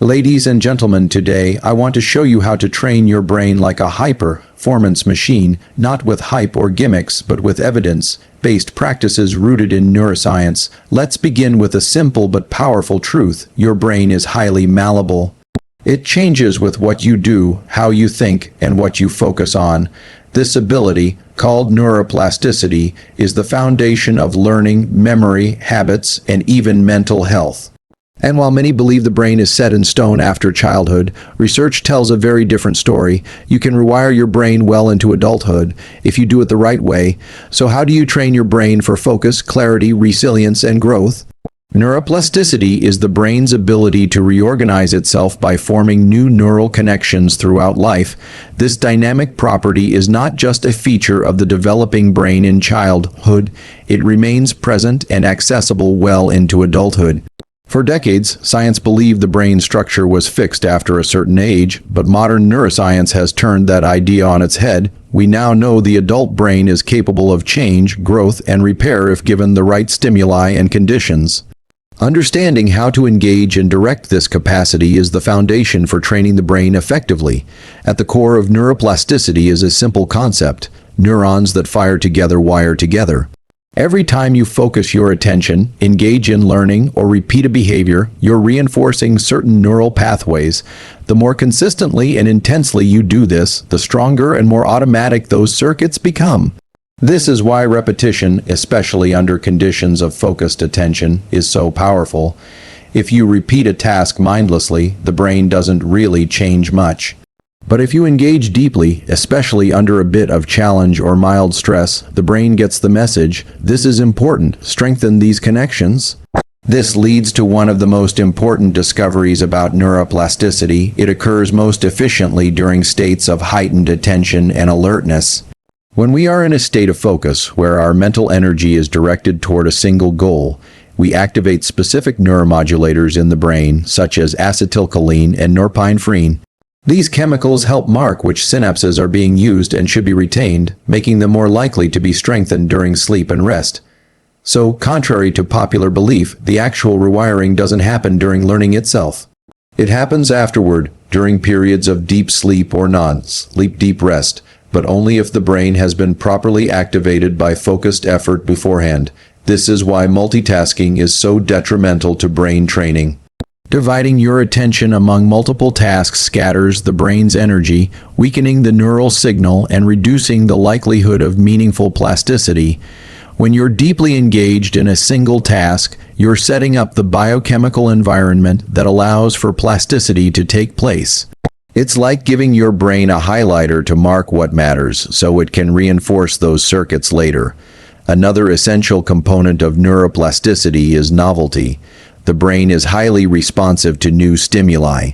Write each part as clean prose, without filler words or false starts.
Ladies and gentlemen, today I want to show you how to train your brain like a high-performance machine, not with hype or gimmicks, but with evidence-based practices rooted in neuroscience. Let's begin with a simple but powerful truth. Your brain is highly malleable. It changes with what you do, how you think, and what you focus on. This ability, called neuroplasticity, is the foundation of learning, memory, habits, and even mental health. And while many believe the brain is set in stone after childhood, research tells a very different story. You can rewire your brain well into adulthood if you do it the right way. So how do you train your brain for focus, clarity, resilience, and growth? Neuroplasticity is the brain's ability to reorganize itself by forming new neural connections throughout life. This dynamic property is not just a feature of the developing brain in childhood, it remains present and accessible well into adulthood. For decades, science believed the brain structure was fixed after a certain age, but modern neuroscience has turned that idea on its head. We now know the adult brain is capable of change, growth, and repair if given the right stimuli and conditions. Understanding how to engage and direct this capacity is the foundation for training the brain effectively. At the core of neuroplasticity is a simple concept: neurons that fire together wire together. Every time you focus your attention, engage in learning, or repeat a behavior, you're reinforcing certain neural pathways. The more consistently and intensely you do this, the stronger and more automatic those circuits become. This is why repetition, especially under conditions of focused attention, is so powerful. If you repeat a task mindlessly, the brain doesn't really change much. But if you engage deeply, especially under a bit of challenge or mild stress, the brain gets the message: this is important, strengthen these connections. This leads to one of the most important discoveries about neuroplasticity. It occurs most efficiently during states of heightened attention and alertness. When we are in a state of focus, where our mental energy is directed toward a single goal, we activate specific neuromodulators in the brain, such as acetylcholine and norepinephrine. These chemicals help mark which synapses are being used and should be retained, making them more likely to be strengthened during sleep and rest. So, contrary to popular belief, the actual rewiring doesn't happen during learning itself. It happens afterward, during periods of deep sleep or non-sleep deep rest, but only if the brain has been properly activated by focused effort beforehand. This is why multitasking is so detrimental to brain training. Dividing your attention among multiple tasks scatters the brain's energy, weakening the neural signal and reducing the likelihood of meaningful plasticity. When you're deeply engaged in a single task, you're setting up the biochemical environment that allows for plasticity to take place. It's like giving your brain a highlighter to mark what matters, so it can reinforce those circuits later. Another essential component of neuroplasticity is novelty. The brain is highly responsive to new stimuli.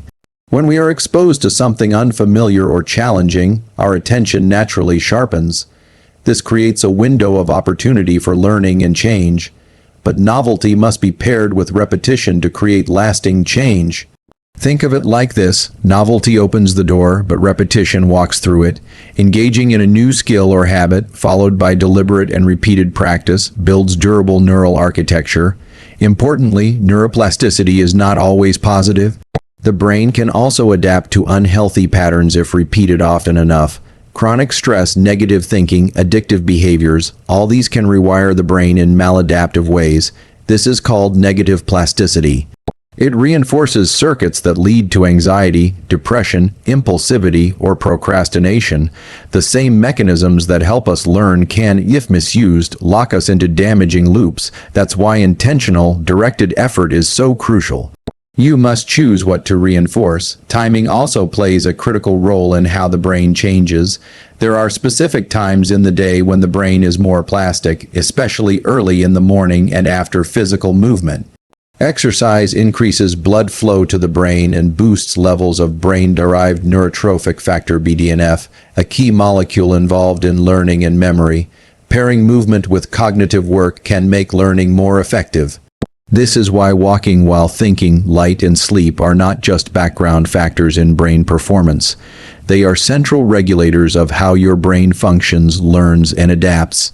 When we are exposed to something unfamiliar or challenging, our attention naturally sharpens. This creates a window of opportunity for learning and change. But novelty must be paired with repetition to create lasting change. Think of it like this: novelty opens the door, but repetition walks through it. Engaging in a new skill or habit, followed by deliberate and repeated practice, builds durable neural architecture. Importantly, neuroplasticity is not always positive. The brain can also adapt to unhealthy patterns if repeated often enough. Chronic stress, negative thinking, addictive behaviors, all these can rewire the brain in maladaptive ways. This is called negative plasticity. It reinforces circuits that lead to anxiety, depression, impulsivity, or procrastination. The same mechanisms that help us learn can, if misused, lock us into damaging loops. That's why intentional, directed effort is so crucial. You must choose what to reinforce. Timing also plays a critical role in how the brain changes. There are specific times in the day when the brain is more plastic, especially early in the morning and after physical movement. Exercise increases blood flow to the brain and boosts levels of brain-derived neurotrophic factor BDNF, a key molecule involved in learning and memory. Pairing movement with cognitive work can make learning more effective. This is why walking while thinking, light, and sleep are not just background factors in brain performance. They are central regulators of how your brain functions, learns, and adapts.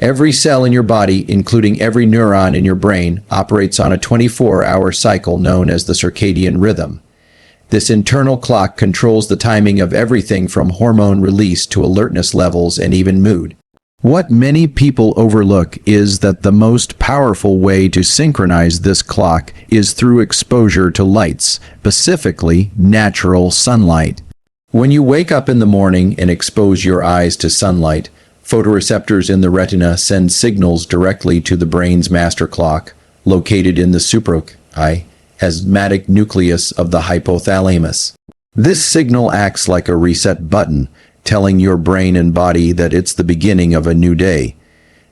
Every cell in your body, including every neuron in your brain, operates on a 24-hour cycle known as the circadian rhythm. This internal clock controls the timing of everything from hormone release to alertness levels and even mood. What many people overlook is that the most powerful way to synchronize this clock is through exposure to lights, specifically natural sunlight. When you wake up in the morning and expose your eyes to sunlight, photoreceptors in the retina send signals directly to the brain's master clock, located in the suprachiasmatic nucleus of the hypothalamus. This signal acts like a reset button, telling your brain and body that it's the beginning of a new day.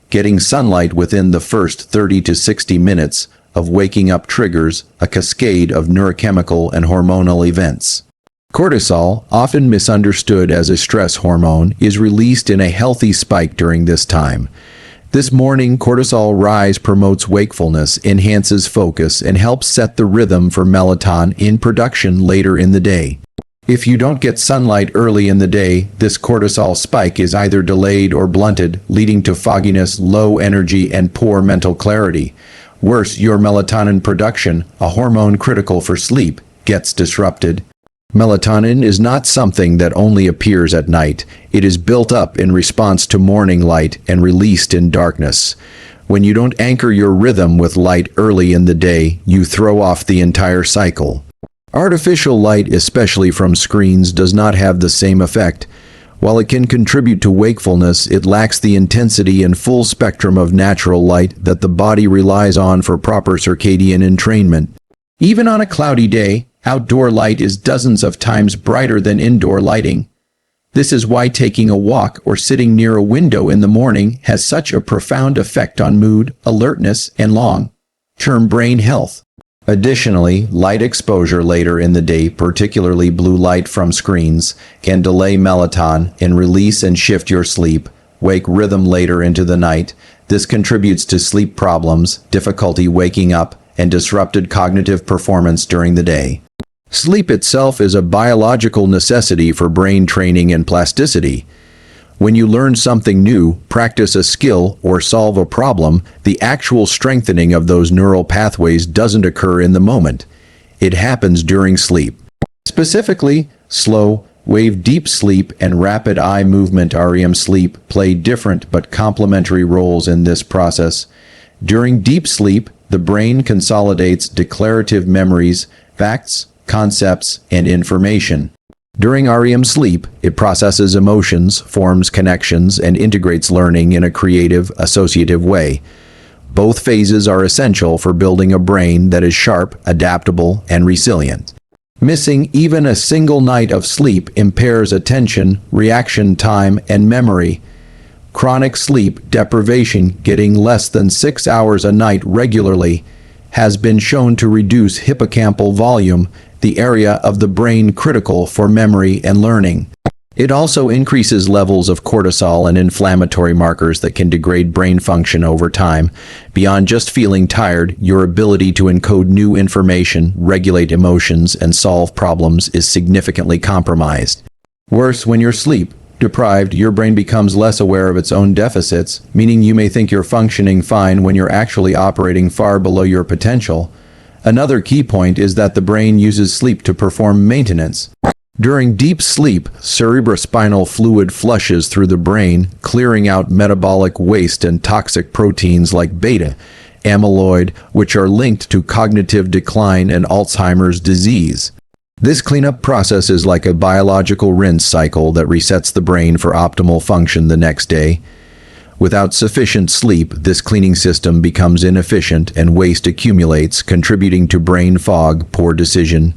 Getting sunlight within the first 30 to 60 minutes of waking up triggers a cascade of neurochemical and hormonal events. Cortisol, often misunderstood as a stress hormone, is released in a healthy spike during this time. This morning cortisol rise promotes wakefulness, enhances focus, and helps set the rhythm for melatonin in production later in the day. If you don't get sunlight early in the day, this cortisol spike is either delayed or blunted, leading to fogginess, low energy, and poor mental clarity. Worse, your melatonin production, a hormone critical for sleep, gets disrupted. Melatonin is not something that only appears at night. It is built up in response to morning light and released in darkness. When you don't anchor your rhythm with light early in the day, you throw off the entire cycle. Artificial light, especially from screens, does not have the same effect. While it can contribute to wakefulness, it lacks the intensity and full spectrum of natural light that the body relies on for proper circadian entrainment. Even on a cloudy day, outdoor light is dozens of times brighter than indoor lighting. This is why taking a walk or sitting near a window in the morning has such a profound effect on mood, alertness, and long-term brain health. Additionally, light exposure later in the day, particularly blue light from screens, can delay melatonin and release and shift your sleep-wake rhythm later into the night. This contributes to sleep problems, difficulty waking up, and disrupted cognitive performance during the day. Sleep itself is a biological necessity for brain training and plasticity. When you learn something new, practice a skill, or solve a problem, the actual strengthening of those neural pathways doesn't occur in the moment. It happens during sleep. Specifically, slow wave deep sleep and rapid eye movement REM sleep play different but complementary roles in this process. During deep sleep, the brain consolidates declarative memories, facts, concepts, and information. During REM sleep, it processes emotions, forms connections, and integrates learning in a creative, associative way. Both phases are essential for building a brain that is sharp, adaptable, and resilient. Missing even a single night of sleep impairs attention, reaction time, and memory. Chronic sleep deprivation, getting less than 6 hours a night regularly, has been shown to reduce hippocampal volume, the area of the brain critical for memory and learning. It also increases levels of cortisol and inflammatory markers that can degrade brain function over time. Beyond just feeling tired, your ability to encode new information, regulate emotions, and solve problems is significantly compromised. Worse, when you're sleep deprived, your brain becomes less aware of its own deficits, meaning you may think you're functioning fine when you're actually operating far below your potential. Another key point is that the brain uses sleep to perform maintenance. During deep sleep, cerebrospinal fluid flushes through the brain, clearing out metabolic waste and toxic proteins like beta amyloid, which are linked to cognitive decline and Alzheimer's disease. This cleanup process is like a biological rinse cycle that resets the brain for optimal function the next day. Without sufficient sleep, this cleaning system becomes inefficient and waste accumulates, contributing to brain fog, poor decision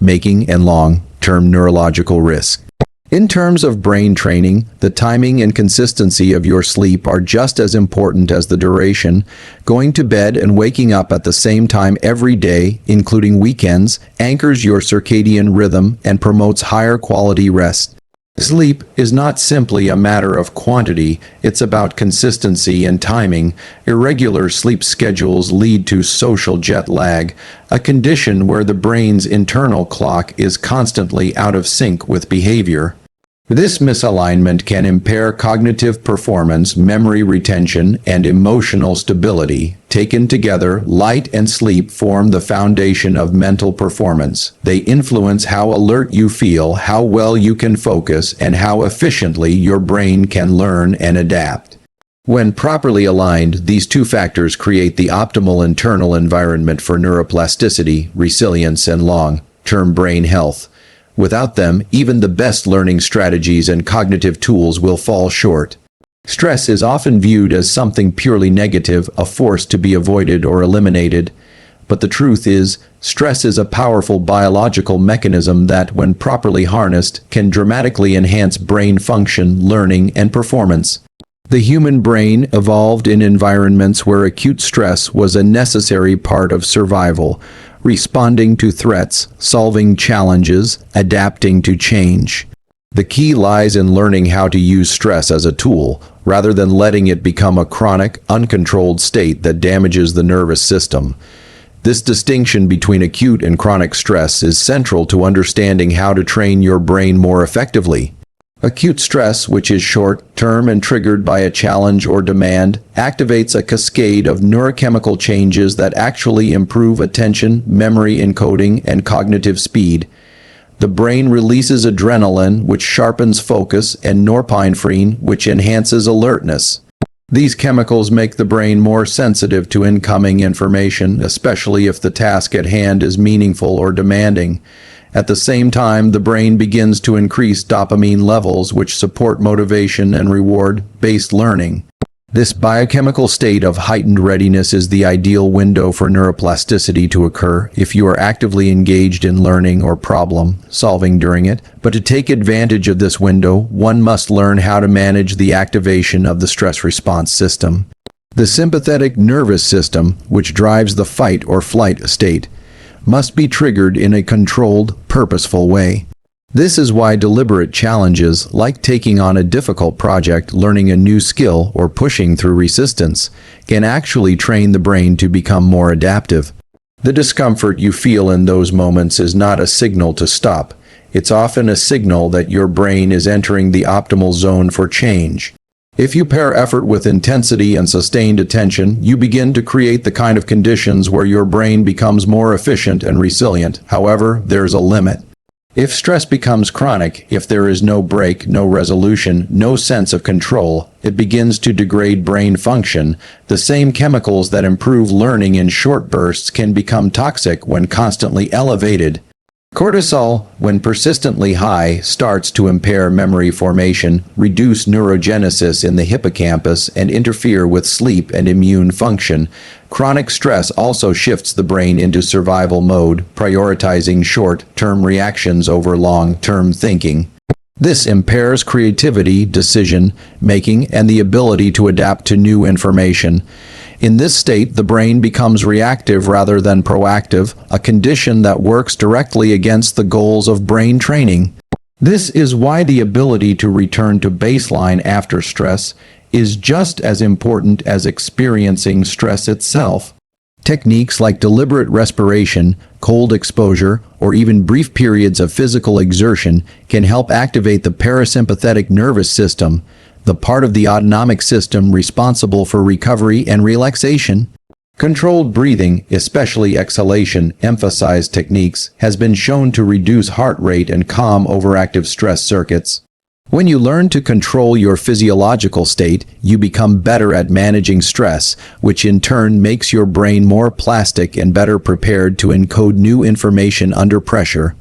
making, and long-term neurological risk. In terms of brain training, the timing and consistency of your sleep are just as important as the duration. Going to bed and waking up at the same time every day, including weekends, anchors your circadian rhythm and promotes higher quality rest. Sleep is not simply a matter of quantity, it's about consistency and timing. Irregular sleep schedules lead to social jet lag, a condition where the brain's internal clock is constantly out of sync with behavior. This misalignment can impair cognitive performance, memory retention, and emotional stability. Taken together, light and sleep form the foundation of mental performance. They influence how alert you feel, how well you can focus, and how efficiently your brain can learn and adapt. When properly aligned, these two factors create the optimal internal environment for neuroplasticity, resilience, and long-term brain health. Without them, even the best learning strategies and cognitive tools will fall short. Stress is often viewed as something purely negative, a force to be avoided or eliminated. But the truth is, stress is a powerful biological mechanism that, when properly harnessed, can dramatically enhance brain function, learning, and performance. The human brain evolved in environments where acute stress was a necessary part of survival, responding to threats, solving challenges, adapting to change. The key lies in learning how to use stress as a tool, rather than letting it become a chronic, uncontrolled state that damages the nervous system. This distinction between acute and chronic stress is central to understanding how to train your brain more effectively. Acute stress, which is short-term and triggered by a challenge or demand, activates a cascade of neurochemical changes that actually improve attention, memory encoding, and cognitive speed. The brain releases adrenaline, which sharpens focus, and norepinephrine, which enhances alertness. These chemicals make the brain more sensitive to incoming information, especially if the task at hand is meaningful or demanding. At the same time, the brain begins to increase dopamine levels, which support motivation and reward-based learning. This biochemical state of heightened readiness is the ideal window for neuroplasticity to occur if you are actively engaged in learning or problem solving during it. But to take advantage of this window, one must learn how to manage the activation of the stress response system. The sympathetic nervous system, which drives the fight or flight state, must be triggered in a controlled, purposeful way. This is why deliberate challenges, like taking on a difficult project, learning a new skill, or pushing through resistance, can actually train the brain to become more adaptive. The discomfort you feel in those moments is not a signal to stop. It's often a signal that your brain is entering the optimal zone for change. If you pair effort with intensity and sustained attention, you begin to create the kind of conditions where your brain becomes more efficient and resilient. However, there's a limit. If stress becomes chronic, if there is no break, no resolution, no sense of control, it begins to degrade brain function. The same chemicals that improve learning in short bursts can become toxic when constantly elevated. Cortisol, when persistently high, starts to impair memory formation, reduce neurogenesis in the hippocampus, and interfere with sleep and immune function. Chronic stress also shifts the brain into survival mode, prioritizing short-term reactions over long-term thinking. This impairs creativity, decision-making, and the ability to adapt to new information. In this state, the brain becomes reactive rather than proactive, a condition that works directly against the goals of brain training. This is why the ability to return to baseline after stress is just as important as experiencing stress itself. Techniques like deliberate respiration, cold exposure, or even brief periods of physical exertion can help activate the parasympathetic nervous system, the part of the autonomic system responsible for recovery and relaxation. Controlled breathing, especially exhalation, emphasized techniques, has been shown to reduce heart rate and calm overactive stress circuits. When you learn to control your physiological state, you become better at managing stress, which in turn makes your brain more plastic and better prepared to encode new information under pressure.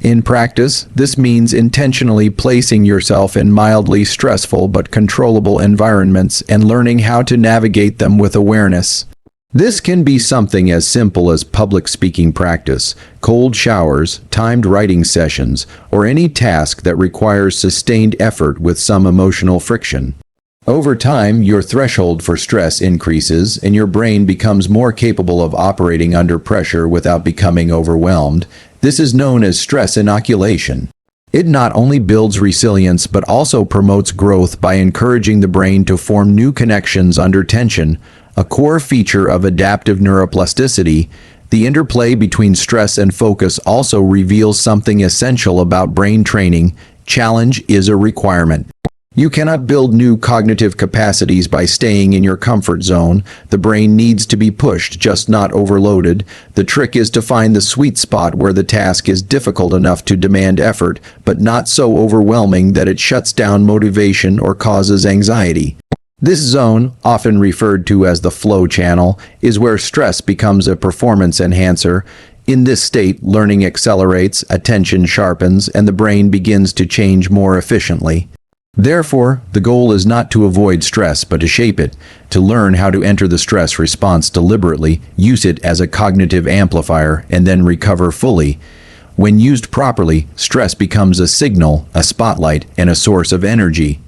In practice, this means intentionally placing yourself in mildly stressful but controllable environments and learning how to navigate them with awareness. This can be something as simple as public speaking practice, cold showers, timed writing sessions, or any task that requires sustained effort with some emotional friction. Over time, your threshold for stress increases and your brain becomes more capable of operating under pressure without becoming overwhelmed. This is known as stress inoculation. It not only builds resilience but also promotes growth by encouraging the brain to form new connections under tension, a core feature of adaptive neuroplasticity. The interplay between stress and focus also reveals something essential about brain training. Challenge is a requirement. You cannot build new cognitive capacities by staying in your comfort zone. The brain needs to be pushed, just not overloaded. The trick is to find the sweet spot where the task is difficult enough to demand effort, but not so overwhelming that it shuts down motivation or causes anxiety. This zone, often referred to as the flow channel, is where stress becomes a performance enhancer. In this state, learning accelerates, attention sharpens, and the brain begins to change more efficiently. Therefore, the goal is not to avoid stress, but to shape it, to learn how to enter the stress response deliberately, use it as a cognitive amplifier, and then recover fully. When used properly, stress becomes a signal, a spotlight, and a source of energy.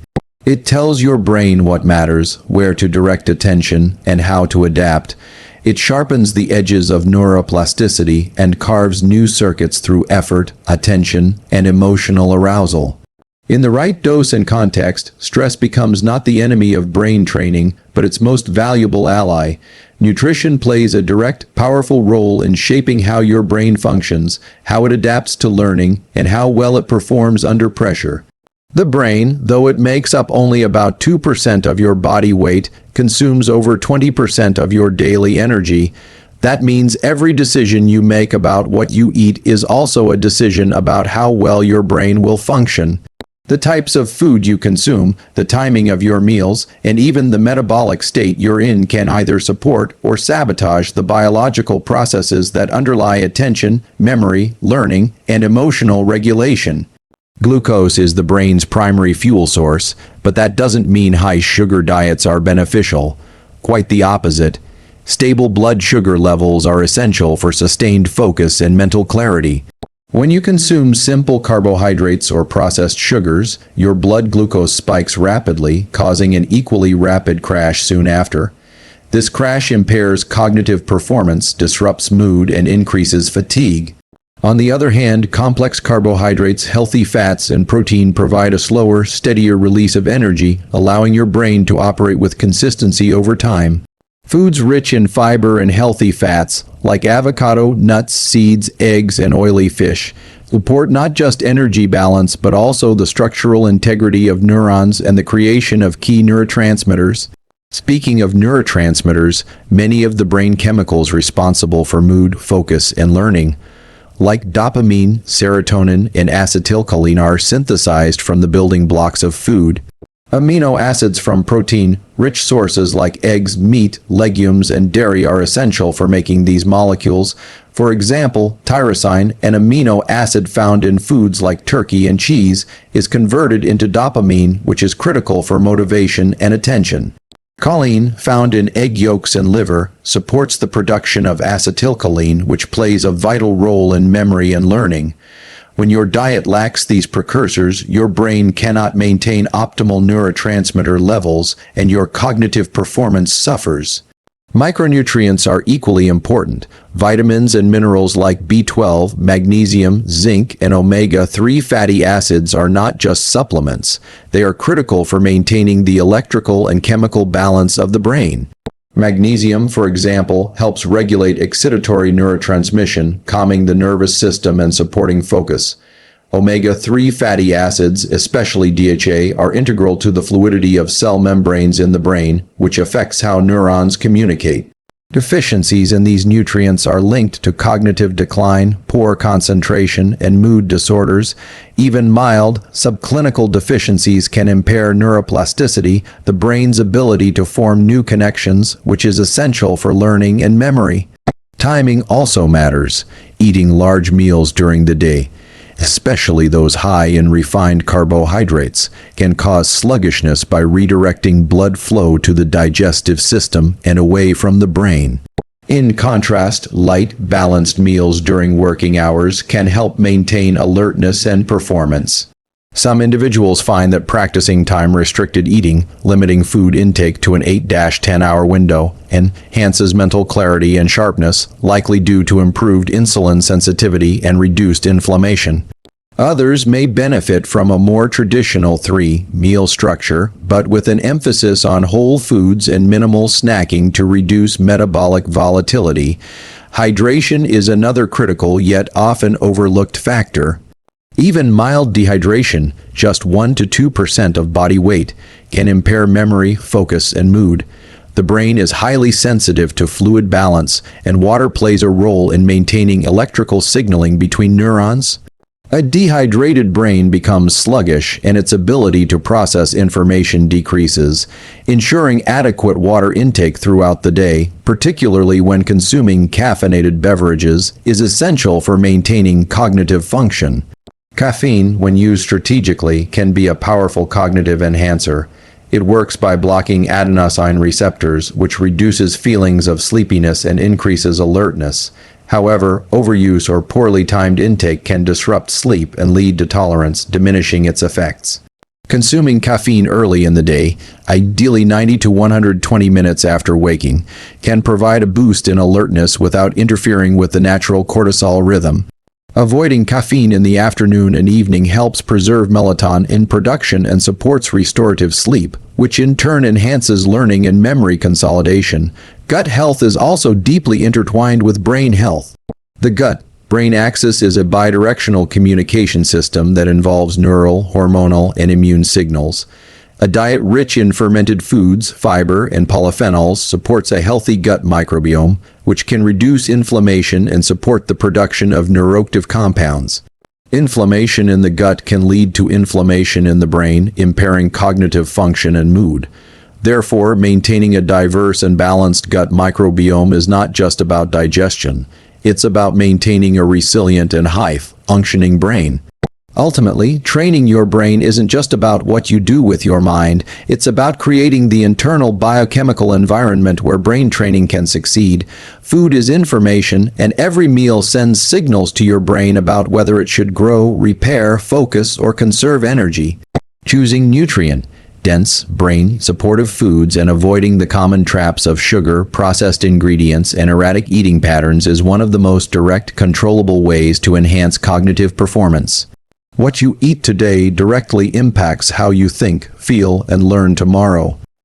It tells your brain what matters, where to direct attention, and how to adapt. It sharpens the edges of neuroplasticity and carves new circuits through effort, attention, and emotional arousal. In the right dose and context, stress becomes not the enemy of brain training, but its most valuable ally. Nutrition plays a direct, powerful role in shaping how your brain functions, how it adapts to learning, and how well it performs under pressure. The brain, though it makes up only about 2% of your body weight, consumes over 20% of your daily energy. That means every decision you make about what you eat is also a decision about how well your brain will function. The types of food you consume, the timing of your meals, and even the metabolic state you're in can either support or sabotage the biological processes that underlie attention, memory, learning, and emotional regulation. Glucose is the brain's primary fuel source, but that doesn't mean high-sugar diets are beneficial. Quite the opposite. Stable blood sugar levels are essential for sustained focus and mental clarity. When you consume simple carbohydrates or processed sugars, your blood glucose spikes rapidly, causing an equally rapid crash soon after. This crash impairs cognitive performance, disrupts mood, and increases fatigue. On the other hand, complex carbohydrates, healthy fats, and protein provide a slower, steadier release of energy, allowing your brain to operate with consistency over time. Foods rich in fiber and healthy fats, like avocado, nuts, seeds, eggs, and oily fish, support not just energy balance but also the structural integrity of neurons and the creation of key neurotransmitters. Speaking of neurotransmitters, many of the brain chemicals responsible for mood, focus, and learning, like dopamine, serotonin, and acetylcholine, are synthesized from the building blocks of food. Amino acids from protein-rich sources like eggs, meat, legumes, and dairy are essential for making these molecules. For example, tyrosine, an amino acid found in foods like turkey and cheese, is converted into dopamine, which is critical for motivation and attention. Choline, found in egg yolks and liver, supports the production of acetylcholine, which plays a vital role in memory and learning. When your diet lacks these precursors, your brain cannot maintain optimal neurotransmitter levels and your cognitive performance suffers. Micronutrients are equally important. Vitamins and minerals like B12, magnesium, zinc, and omega-3 fatty acids are not just supplements. They are critical for maintaining the electrical and chemical balance of the brain. Magnesium, for example, helps regulate excitatory neurotransmission, calming the nervous system and supporting focus. Omega-3 fatty acids, especially DHA, are integral to the fluidity of cell membranes in the brain, which affects how neurons communicate. Deficiencies in these nutrients are linked to cognitive decline, poor concentration, and mood disorders. Even mild, subclinical deficiencies can impair neuroplasticity, the brain's ability to form new connections, which is essential for learning and memory. Timing also matters. Eating large meals during the day, especially those high in refined carbohydrates, can cause sluggishness by redirecting blood flow to the digestive system and away from the brain. In contrast, light, balanced meals during working hours can help maintain alertness and performance. Some individuals find that practicing time-restricted eating, limiting food intake to an 8-10-hour window, enhances mental clarity and sharpness, likely due to improved insulin sensitivity and reduced inflammation. Others may benefit from a more traditional 3-meal structure, but with an emphasis on whole foods and minimal snacking to reduce metabolic volatility. Hydration is another critical yet often overlooked factor. Even mild dehydration, just 1 to 2% of body weight, can impair memory, focus, and mood. The brain is highly sensitive to fluid balance, and water plays a role in maintaining electrical signaling between neurons. A dehydrated brain becomes sluggish, and its ability to process information decreases. Ensuring adequate water intake throughout the day, particularly when consuming caffeinated beverages, is essential for maintaining cognitive function. Caffeine, when used strategically, can be a powerful cognitive enhancer. It works by blocking adenosine receptors, which reduces feelings of sleepiness and increases alertness. However, overuse or poorly timed intake can disrupt sleep and lead to tolerance, diminishing its effects. Consuming caffeine early in the day, ideally 90 to 120 minutes after waking, can provide a boost in alertness without interfering with the natural cortisol rhythm. Avoiding caffeine in the afternoon and evening helps preserve melatonin in production and supports restorative sleep, which in turn enhances learning and memory consolidation. Gut health is also deeply intertwined with brain health. The gut-brain axis is a bidirectional communication system that involves neural, hormonal, and immune signals. A diet rich in fermented foods, fiber, and polyphenols supports a healthy gut microbiome, which can reduce inflammation and support the production of neuroactive compounds. Inflammation in the gut can lead to inflammation in the brain, impairing cognitive function and mood. Therefore, maintaining a diverse and balanced gut microbiome is not just about digestion. It's about maintaining a resilient and high-functioning brain. Ultimately, training your brain isn't just about what you do with your mind, it's about creating the internal biochemical environment where brain training can succeed. Food is information, and every meal sends signals to your brain about whether it should grow, repair, focus, or conserve energy. Choosing nutrient-dense, brain-supportive foods and avoiding the common traps of sugar, processed ingredients, and erratic eating patterns is one of the most direct, controllable ways to enhance cognitive performance. What you eat today directly impacts how you think, feel, and learn tomorrow.